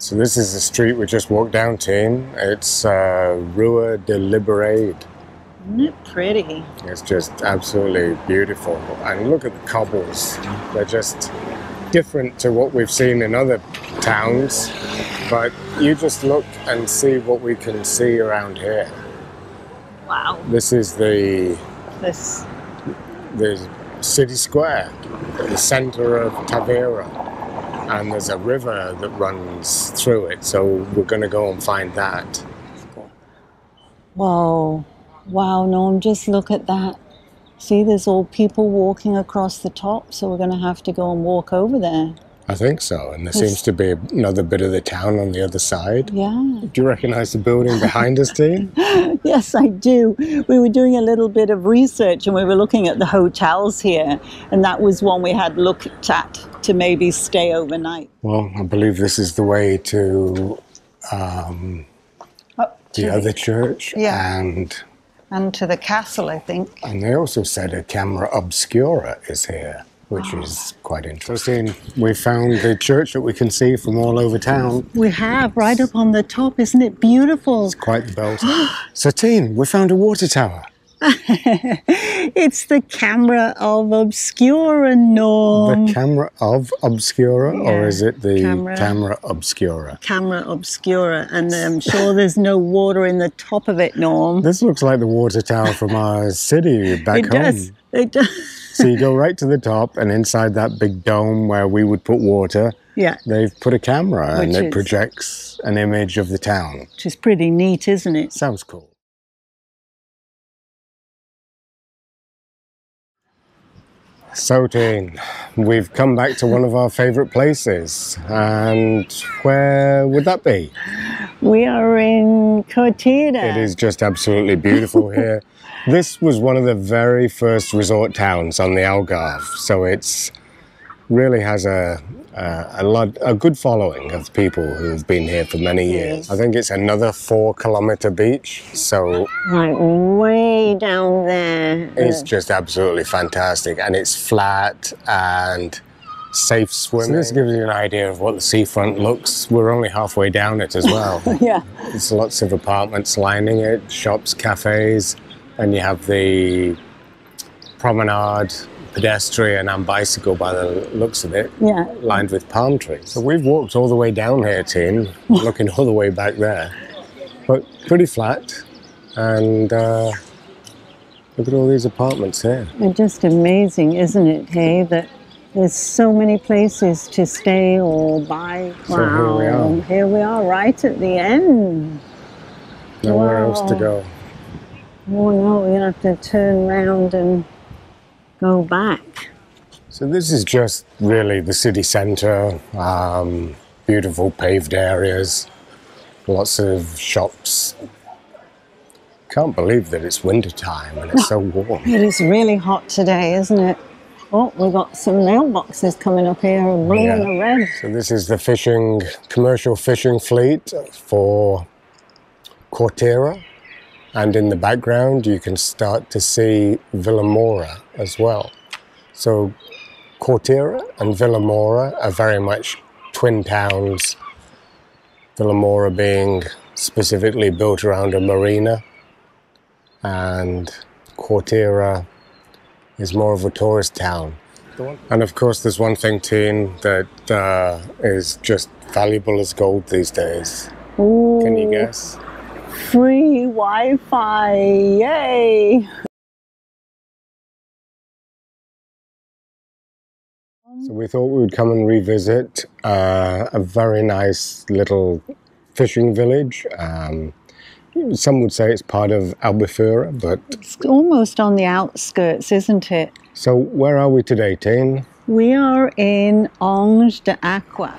So this is the street we just walked down, team. It's Rua de Liberade. Isn't it pretty? It's just absolutely beautiful. And look at the cobbles. They're just different to what we've seen in other towns. But you just look and see what we can see around here. Wow. This is the city square, the center of Tavira. And there's a river that runs through it, so we're going to go and find that. Whoa. Wow, Norm, just look at that. See, there's all people walking across the top, so we're going to have to go and walk over there. I think so, and there seems to be another bit of the town on the other side. Yeah. Do you recognize the building behind us, Dean? Yes, I do. We were doing a little bit of research and we were looking at the hotels here, and that was one we had looked at to maybe stay overnight. Well, I believe this is the way to the other church. Yeah. And to the castle, I think. And they also said a camera obscura is here, which is quite interesting. We found the church that we can see from all over town. We have, right up on the top. Isn't it beautiful? It's quite the belt. So, team, we found a water tower. It's the camera of obscura, Norm. The camera of obscura, Yeah, or is it the camera obscura? Camera obscura, and I'm sure there's no water in the top of it, Norm. This looks like the water tower from our city back home. It does. So you go right to the top, and inside that big dome where we would put water, Yeah. they've put a camera, and it is- projects an image of the town. Which is pretty neat, isn't it? Sounds cool. So, Dean, we've come back to one of our favourite places, and where would that be? We are in Quarteira. It is just absolutely beautiful here. This was one of the very first resort towns on the Algarve, so it's really has a good following of people who've been here for many years. I think it's another 4-kilometre beach, so Right, way down there. it's just absolutely fantastic, and it's flat and safe swimming. So this gives you an idea of what the seafront looks. We're only halfway down it as well. Yeah. There's lots of apartments lining it, shops, cafes, and you have the promenade, pedestrian and bicycle by the looks of it, Yeah. lined with palm trees. So we've walked all the way down here, team, looking all the way back there, but pretty flat, and look at all these apartments here. It's just amazing, isn't it, hey, that there's so many places to stay or buy. So here we are. Here we are, right at the end. Nowhere else to Wow. go. Oh no, we're gonna have to turn round and go back. So this is just really the city centre, beautiful paved areas, lots of shops. Can't believe that it's winter time and it's so warm. It is really hot today, isn't it? Oh, we've got some mailboxes coming up here, a blue and a red. So this is the commercial fishing fleet for Quarteira, and in the background you can start to see Villamora as well. So Quarteira and Villamora are very much twin towns, Villamora being specifically built around a marina, and Quarteira is more of a tourist town. And of course there's one thing, Teen, that is just valuable as gold these days. Ooh, Can you guess? free Wi-Fi, yay! So we thought we would come and revisit a very nice little fishing village. Some would say it's part of Albufeira, but... It's almost on the outskirts, isn't it? So where are we today, Teen? We are in Olhos de Agua.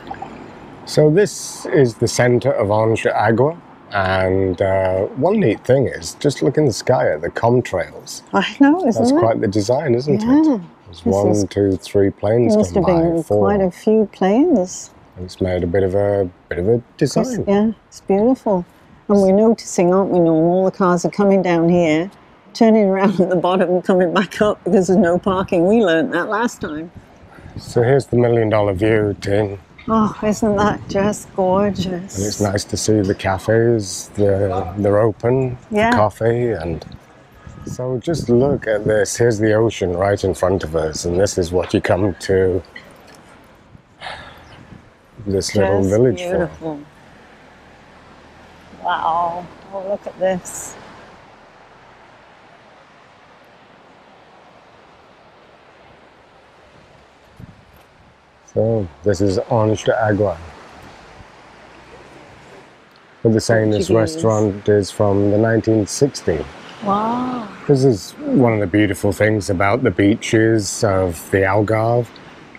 So this is the centre of Olhos de Agua, and one neat thing is, just look in the sky at the contrails. I know, isn't That's it? quite the design, isn't Yeah. it? There's one, two, three planes Must come have by, been 4. quite a few planes. It's made a bit of a design. Yeah, it's beautiful. And we're noticing, aren't we, Norm? All the cars are coming down here, turning around at the bottom and coming back up because there's no parking. We learnt that last time. So here's the $1 million view, Tin. Oh, isn't that just gorgeous? And it's nice to see the cafes, they're open Yeah. for coffee. And so just look at this. Here's the ocean right in front of us, and this is what you come to this little Just village beautiful. Wow. Oh, look at this. So this is Olhos de Agua. But the saying this Portuguese. restaurant is from the 1960s. Wow. This is one of the beautiful things about the beaches of the Algarve,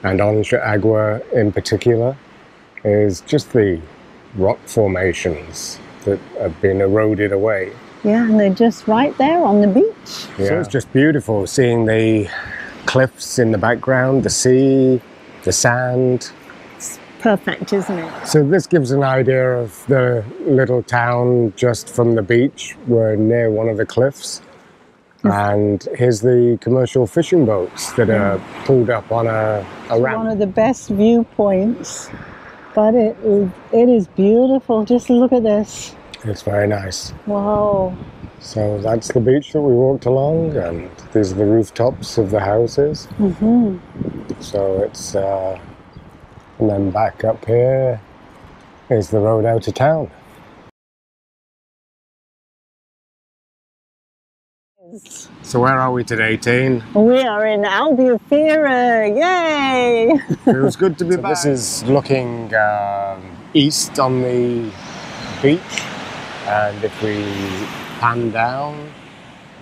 and Olhos de Agua in particular, is just the rock formations that have been eroded away. Yeah, and they're just right there on the beach. Yeah. So it's just beautiful seeing the cliffs in the background, the sea, the sand. It's perfect, isn't it? So this gives an idea of the little town just from the beach. We're near one of the cliffs. And here's the commercial fishing boats that are pulled up on a ramp. One of the best viewpoints, but it is beautiful. Just look at this. It's very nice. Wow. So that's the beach that we walked along, and these are the rooftops of the houses. Mm-hmm. So it's, and then back up here is the road out of town. So where are we today, Teen? We are in Albufeira. Yay! It was good to be back. This is looking east on the beach, and if we pan down,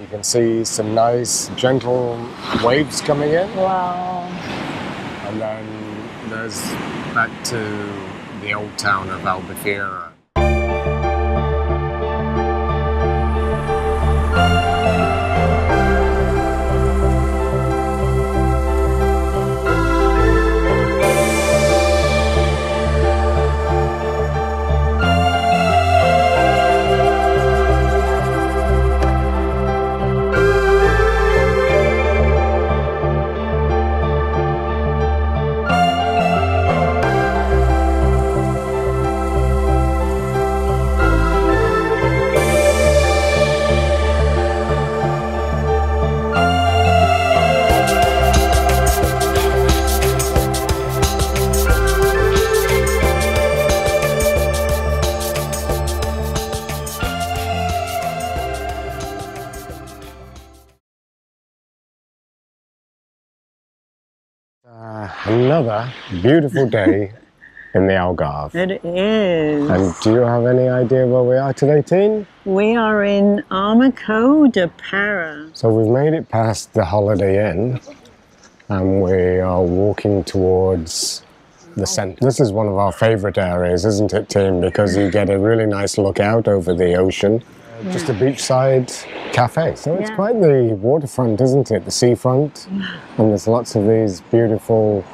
you can see some nice gentle waves coming in. Wow. And then there's back to the old town of Albufeira. Another beautiful day in the Algarve. It is. And do you have any idea where we are today, Teen? We are in Armacao de Pera. So we've made it past the Holiday Inn, and we are walking towards the centre. This is one of our favourite areas, isn't it, Teen? Because you get a really nice look out over the ocean. Just a beachside cafe. So it's quite the waterfront, isn't it? The seafront. And there's lots of these beautiful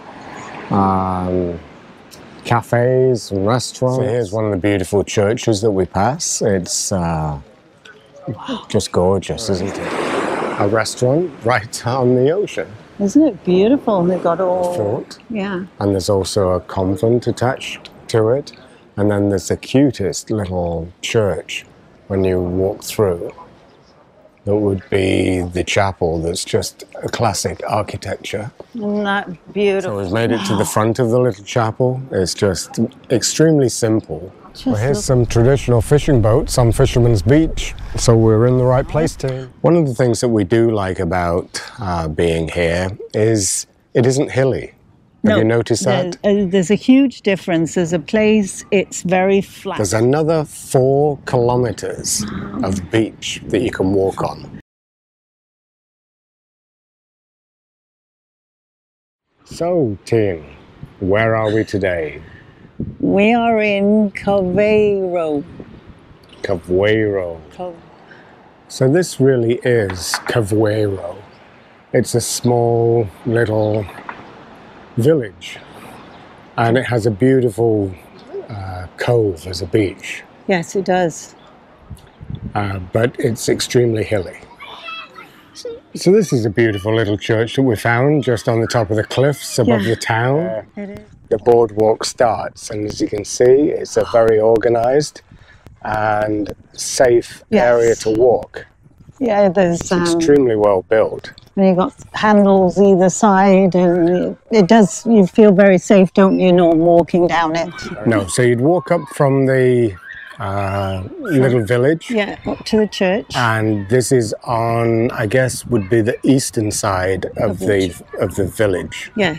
cafes and restaurants. So here's one of the beautiful churches that we pass. It's just gorgeous, isn't it? A restaurant right on the ocean. Isn't it beautiful? They've got all... Fort. Yeah. And there's also a convent attached to it. And then there's the cutest little church when you walk through. That would be the chapel. That's just a classic architecture. Isn't that beautiful? So we've made it to the front of the little chapel. It's just extremely simple. Well, here's some traditional fishing boats on Fisherman's Beach. So we're in the right place too. One of the things that we do like about being here is it isn't hilly. Have you noticed that? There's a huge difference. There's a place, it's very flat. There's another 4 kilometers of beach that you can walk on. So, Teen, where are we today? We are in Carvoeiro. Carvoeiro. So this really is Carvoeiro. It's a small little village, and it has a beautiful cove as a beach. Yes, it does. But it's extremely hilly. So this is a beautiful little church that we found just on the top of the cliffs above the town. It is. The boardwalk starts, and as you can see, it's a very organised and safe area to walk. Yeah, there's It's extremely well built. and you've got handles either side, and it does, you feel very safe, don't you, Norm, walking down it? No, so you'd walk up from the little village. Yeah, up to the church. And this is on, I guess, would be the eastern side of the village. Yeah.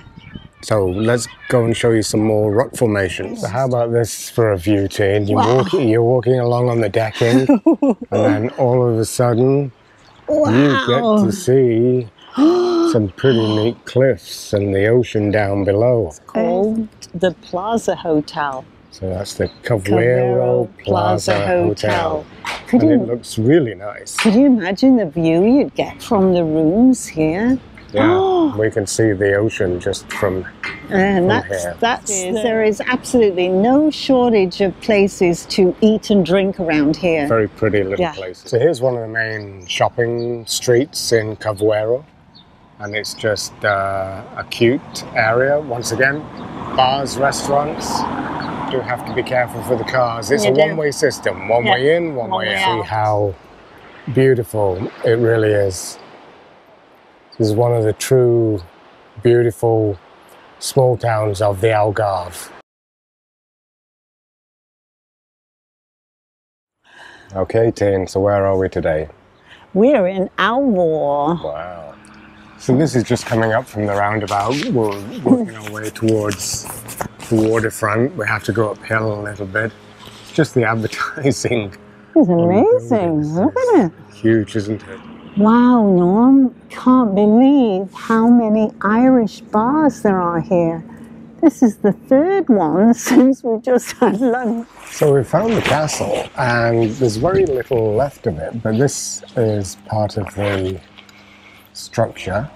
So let's go and show you some more rock formations. So how about this for a view, Teen? You're walking along on the decking, and then all of a sudden, you get to see some pretty neat cliffs and the ocean down below. It's called the Plaza Hotel. So that's the Carvoeiro Plaza Hotel. And it looks really nice. Could you imagine the view you'd get from the rooms here? Yeah, we can see the ocean just from here. There is absolutely no shortage of places to eat and drink around here. Very pretty little place. So here's one of the main shopping streets in Carvoeiro, and it's just a cute area. Once again, bars, restaurants. You do have to be careful for the cars. It's a one-way system. One way in, one way out. See how beautiful it really is. This is one of the true, beautiful small towns of the Algarve. Okay, Teen, so where are we today? We're in Alvor. Wow. So this is just coming up from the roundabout. We're working our way towards the waterfront. We have to go uphill a little bit. It's just the advertising. It's amazing. Look at it. Huge, isn't it? Wow, Norm, can't believe how many Irish bars there are here. This is the third one since we just had lunch. So we found the castle, and there's very little left of it, but this is part of the structure.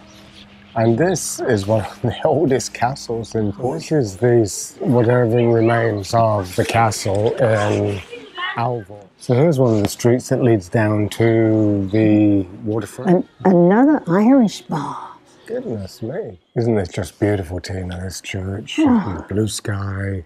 And this is one of the oldest castles in Portugal. This is whatever remains of the castle in Alvor. So here's one of the streets that leads down to the waterfront. Another Irish bar. Goodness me. Isn't this just beautiful, Tina, this church? And the blue sky.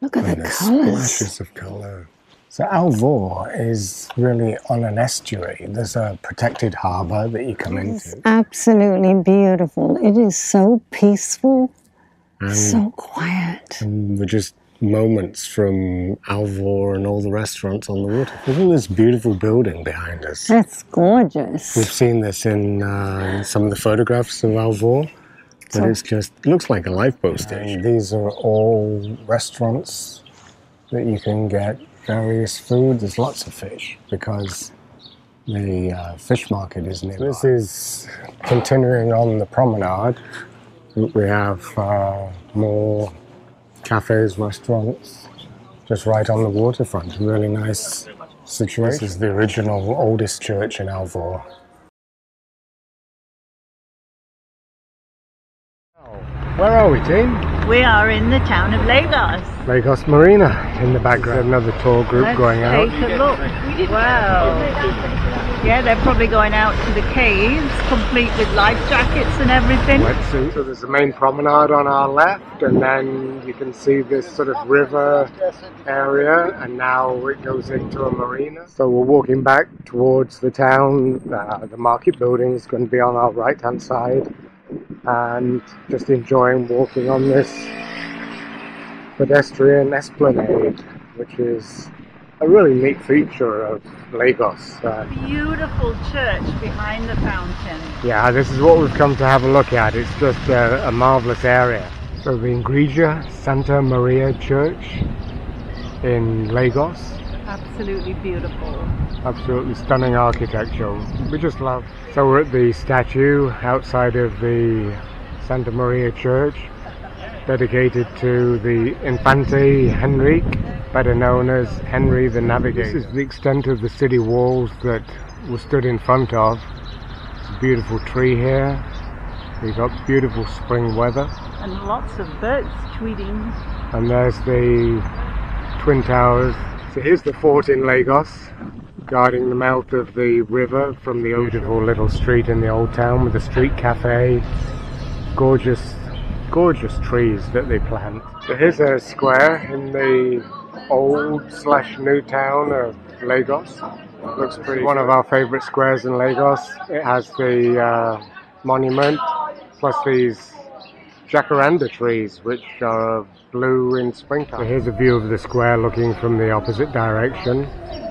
Look at and the splashes of colour. So Alvor is really on an estuary. There's a protected harbour that you come into. Absolutely beautiful. It is so peaceful, so quiet. And we're just moments from Alvor and all the restaurants on the water. Look at this beautiful building behind us. That's gorgeous. We've seen this in some of the photographs of Alvor, but it's just, looks like a lifeboat station. These are all restaurants that you can get various food. There's lots of fish because the fish market is nearby. This is continuing on the promenade. We have more cafes, restaurants, just right on the waterfront. Really nice situation. This is the original oldest church in Alvor. Where are we, Teen? We are in the town of Lagos. Lagos Marina in the background. Another tour group going out. Take a look. Wow. Yeah, they're probably going out to the caves, complete with life jackets and everything. Wetsuit. So there's the main promenade on our left, and then you can see this sort of river area, and now it goes into a marina. So we're walking back towards the town. The market building is going to be on our right-hand side, and just enjoying walking on this pedestrian esplanade, which is a really neat feature of Lagos. Beautiful church behind the fountain. Yeah, this is what we've come to have a look at. It's just a marvellous area. So the Igreja Santa Maria Church in Lagos. Absolutely beautiful. Absolutely stunning architecture. We just love. So we're at the statue outside of the Santa Maria Church, dedicated to the Infante Henrique, better known as Henry the Navigator. This is the extent of the city walls that we're stood in front of. It's a beautiful tree here. We've got beautiful spring weather. And lots of birds tweeting. And there's the Twin Towers. So here's the fort in Lagos. guarding the mouth of the river from the beautiful little street in the old town with the street cafe. Gorgeous, gorgeous trees that they plant. So here's a square in the old/new town of Lagos. Looks pretty. One of our favourite squares in Lagos. It has the monument plus these jacaranda trees which are blue in springtime. So here's a view of the square looking from the opposite direction.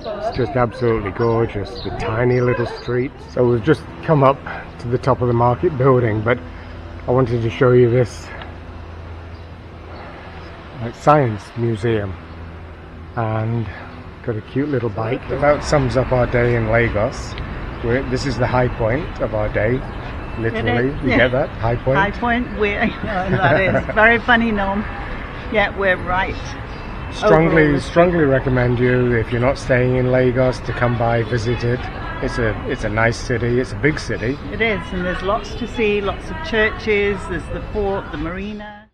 It's just absolutely gorgeous, the tiny little streets. So we've just come up to the top of the market building, but I wanted to show you this science museum, and got a cute little bike. That sums up our day in Lagos. This is the high point of our day, literally. You get that? High point? High point, that is very funny, Norm. Yeah, we're right. Strongly recommend you, if you're not staying in Lagos, to come by, visit it. It's a nice city, it's a big city. It is, and there's lots to see, lots of churches, there's the port, the marina.